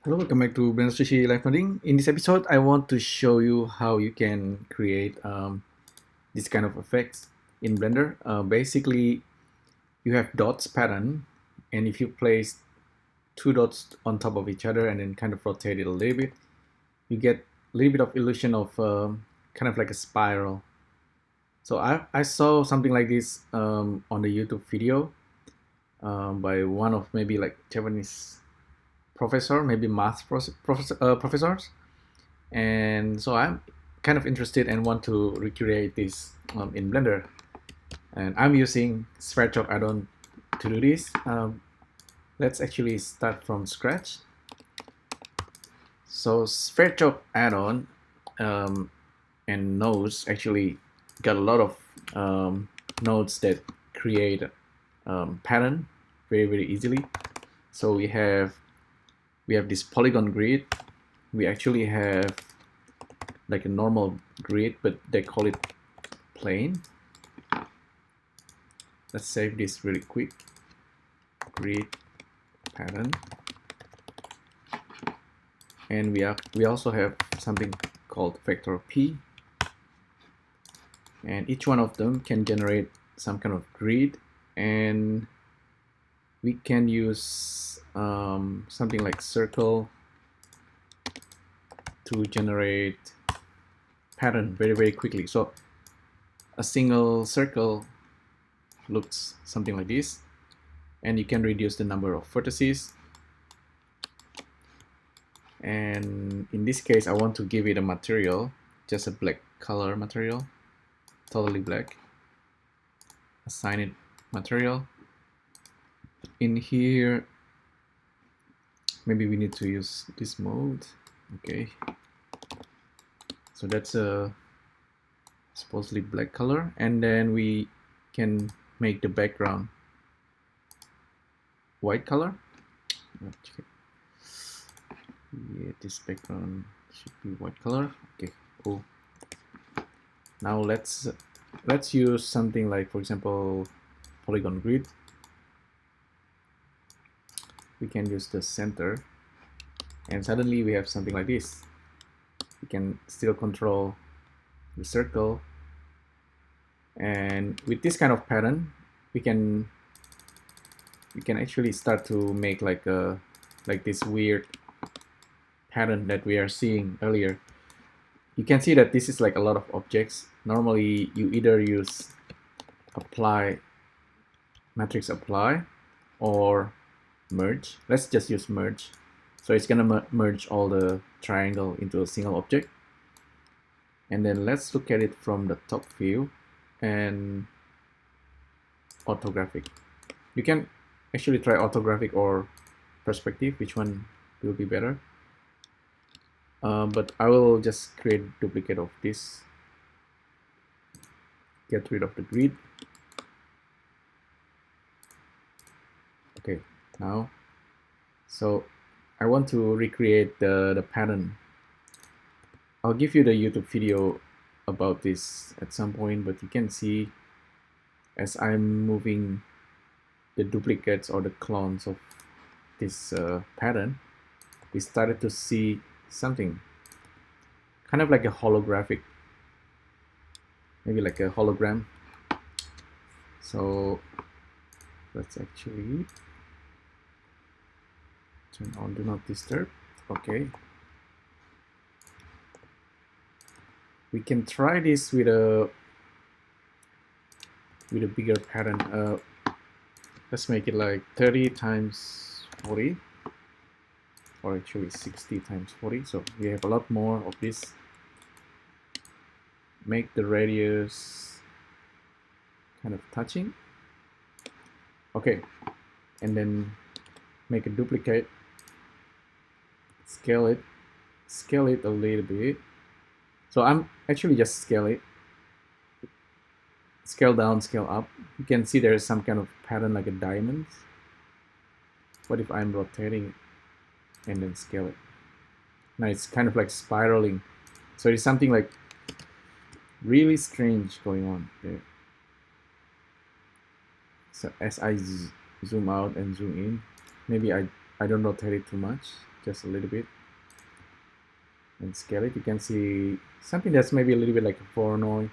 Hello, welcome back to Blender Sushi Live Coding. In this episode, I want to show you how you can create this kind of effects in Blender. Basically, you have dots pattern, and if you place two dots on top of each other and then kind of rotate it a little bit, you get a little bit of illusion of kind of like a spiral. So I saw something like this on the YouTube video by one of maybe like Japanese professor, maybe math professors. And so I'm kind of interested and want to recreate this in Blender. And I'm using Sphere Chalk add-on to do this. Let's actually start from scratch. So Sphere Chalk add-on and nodes actually got a lot of nodes that create pattern very easily. So we have this polygon grid. We actually have like a normal grid, but they call it plane. Let's save this really quick. Grid pattern. And we also have something called vector P. And each one of them can generate some kind of grid, and we can use something like circle to generate pattern very quickly. So a single circle looks something like this, and you can reduce the number of vertices. And in this case, I want to give it a material, just a black color material, totally black. Assign it material. In here, maybe we need to use this mode. Okay, so that's a supposedly black color, and then we can make the background white color. Yeah, this background should be white color. Okay, cool. Now let's use something like, for example, polygon grid. We can use the center, and suddenly we have something like this. We can still control the circle, and with this kind of pattern, we can actually start to make like this weird pattern that we are seeing earlier. You can see that this is like a lot of objects. Normally, you either use apply, matrix apply, or merge. Let's just use merge. So it's gonna merge all the triangle into a single object. And then let's look at it from the top view and orthographic. You can actually try orthographic or perspective, which one will be better. But I will just create a duplicate of this. Get rid of the grid. Okay, now, so I want to recreate the pattern. I'll give you the YouTube video about this at some point, but you can see as I'm moving the duplicates or the clones of this pattern, we started to see something kind of like a holographic, maybe like a hologram. So let's actually turn on do not disturb. Okay, we can try this with a bigger pattern. Let's make it like 30 times 40, or actually 60 times 40. So we have a lot more of this. Make the radius kind of touching. Okay, and then make a duplicate. Scale it a little bit. So I'm actually just scale it. Scale down, scale up. You can see there is some kind of pattern like a diamond. What if I'm rotating it and then scale it? Now it's kind of like spiraling. So it's something like really strange going on there. So as I zoom out and zoom in, maybe I don't rotate it too much. just a little bit and scale it. You can see something that's maybe a little bit like a Voronoi.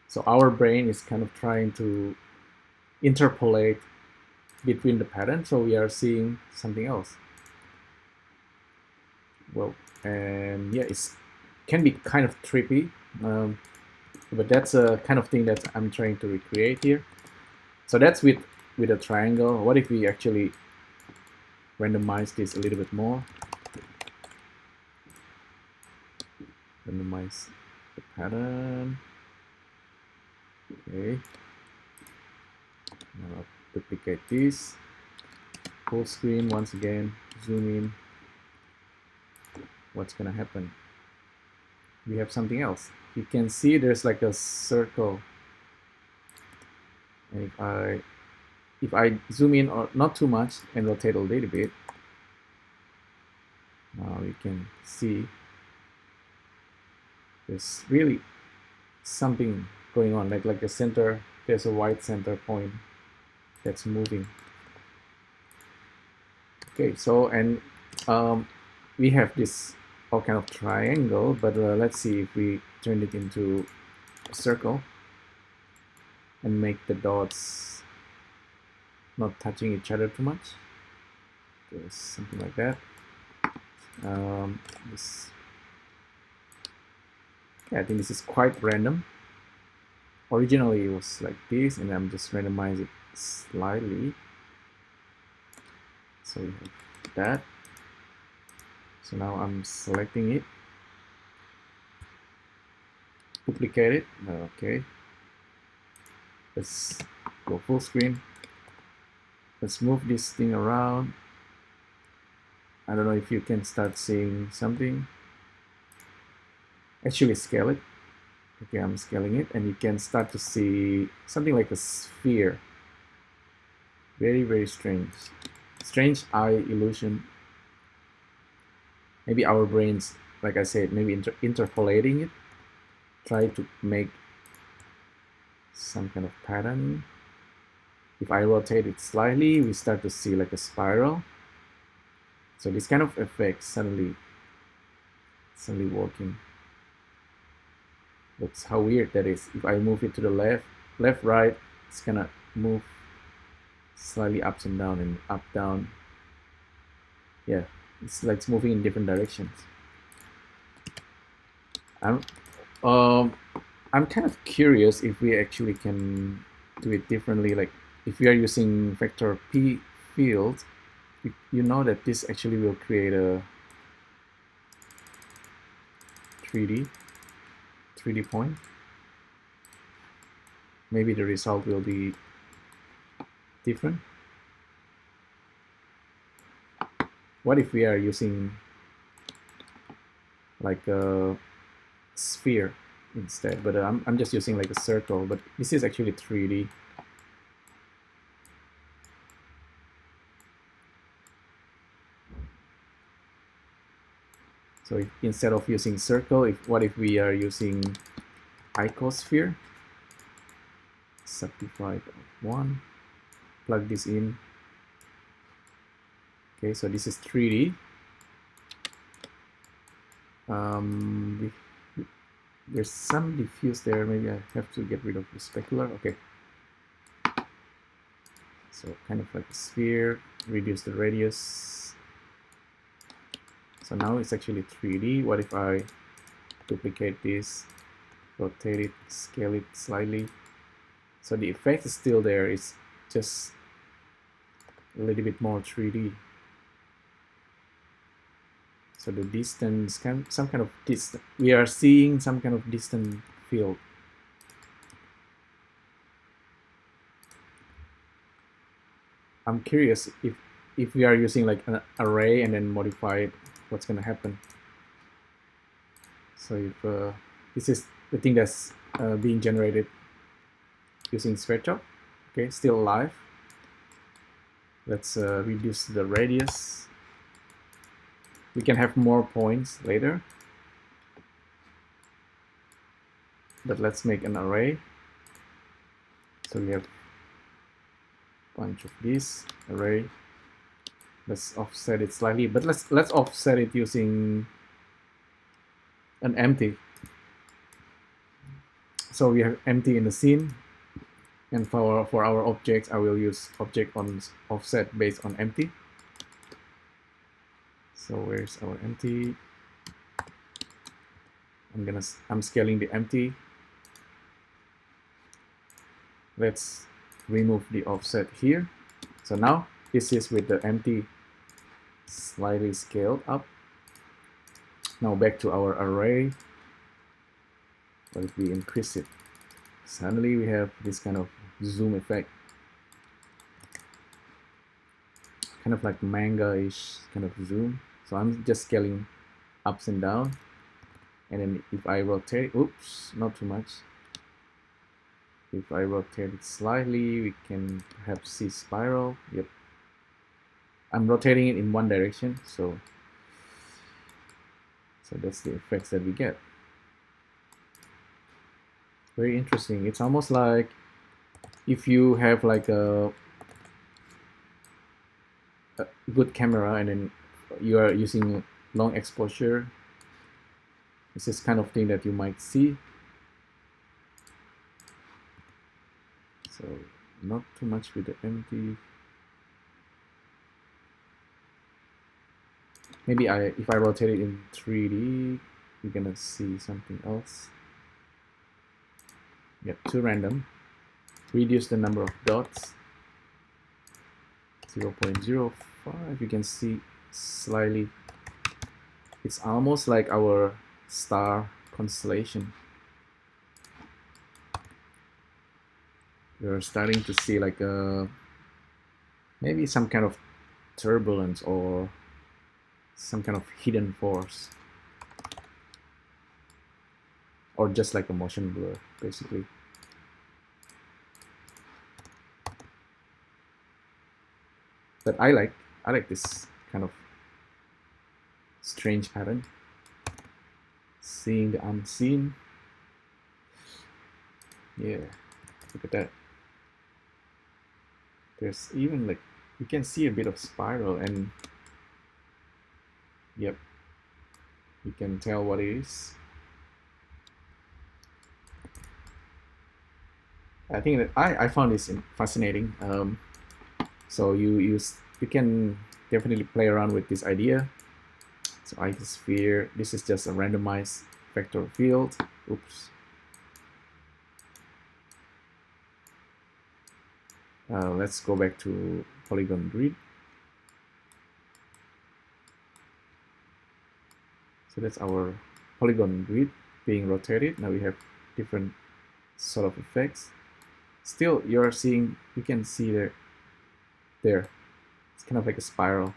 So our brain is kind of trying to interpolate between the pattern, so we are seeing something else. Well, and yeah, it can be kind of trippy, but that's a kind of thing that I'm trying to recreate here. So that's with a triangle. What if we actually randomize this a little bit more? Randomize the pattern. Okay. Now I'll duplicate this. Full screen once again. Zoom in. What's gonna happen? We have something else. You can see there's like a circle. And if I zoom in, or not too much, and rotate a little bit, now you can see there's really something going on, like the center, there's a white center point that's moving. Okay, so and we have this all kind of triangle, but let's see if we turn it into a circle and make the dots not touching each other too much. Just something like that. Yeah, I think this is quite random. Originally it was like this, and I'm just randomizing it slightly. So we have that. So now I'm selecting it, duplicate it. Okay, let's go full screen. Let's move this thing around. I don't know if you can start seeing something. Actually scale it. Okay, I'm scaling it, and you can start to see something like a sphere. Very, very strange. Strange eye illusion. Maybe our brains, like I said, maybe interpolating it. Try to make some kind of pattern. If I rotate it slightly, we start to see like a spiral. So this kind of effect suddenly working. That's how weird that is. If I move it to the left, right, it's gonna move slightly ups and down and up, down. Yeah, it's like it's moving in different directions. I'm kind of curious if we actually can do it differently. Like if we are using vector P field, you know that this actually will create a 3D point. Maybe the result will be different. What if we are using like a sphere instead? But I'm just using like a circle, but this is actually 3D. So instead of using circle, what if we are using icosphere? Subdivide of 1. Plug this in. Okay, so this is 3D. There's some diffuse there. Maybe I have to get rid of the specular. Okay. So kind of like a sphere. Reduce the radius. So now it's actually 3D. What if I duplicate this, rotate it, scale it slightly? So the effect is still there. It's just a little bit more 3D. So the distance, some kind of distance. We are seeing some kind of distant field. I'm curious if we are using like an array and then modify it, what's gonna happen. So if this is the thing that's being generated using SquareChop, okay, still alive. Let's reduce the radius. We can have more points later, but let's make an array. So we have a bunch of this array. Let's offset it slightly, but let's offset it using an empty. So we have empty in the scene, and for our objects, I will use object on offset based on empty. So where's our empty? I'm scaling the empty. Let's remove the offset here. So now this is with the empty slightly scaled up. Now back to our array. What if we increase it? Suddenly we have this kind of zoom effect, kind of like manga-ish kind of zoom. So I'm just scaling ups and down, and then if I rotate, oops, not too much. If I rotate it slightly, we can perhaps see spiral. Yep, I'm rotating it in one direction, so that's the effects that we get. Very interesting. It's almost like if you have like a good camera and then you are using long exposure, this is kind of thing that you might see. So not too much with the empty. Maybe if I rotate it in 3D, you're gonna see something else. Yep, too random. Reduce the number of dots. 0.05. You can see slightly. It's almost like our star constellation. You're starting to see like maybe some kind of turbulence or some kind of hidden force, or just like a motion blur, basically. But I like this kind of strange pattern, seeing the unseen. Yeah, look at that. There's even like, you can see a bit of spiral, and yep, you can tell what it is. I think that I found this fascinating. So you can definitely play around with this idea. So icosphere, this is just a randomized vector field. Oops. Let's go back to polygon grid. So that's our polygon grid being rotated. Now we have different sort of effects. Still, you can see there. It's kind of like a spiral.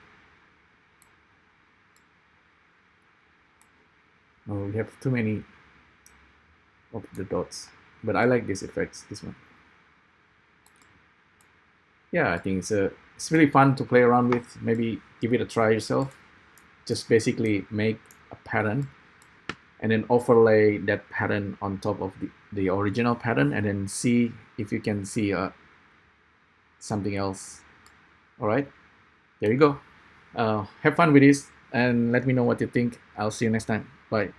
Oh, we have too many of the dots, but I like these effects, this one. Yeah, I think it's really fun to play around with. Maybe give it a try yourself. Just basically make a pattern and then overlay that pattern on top of the original pattern, and then see if you can see something else. All right, there you go. Have fun with this and let me know what you think. I'll see you next time. Bye.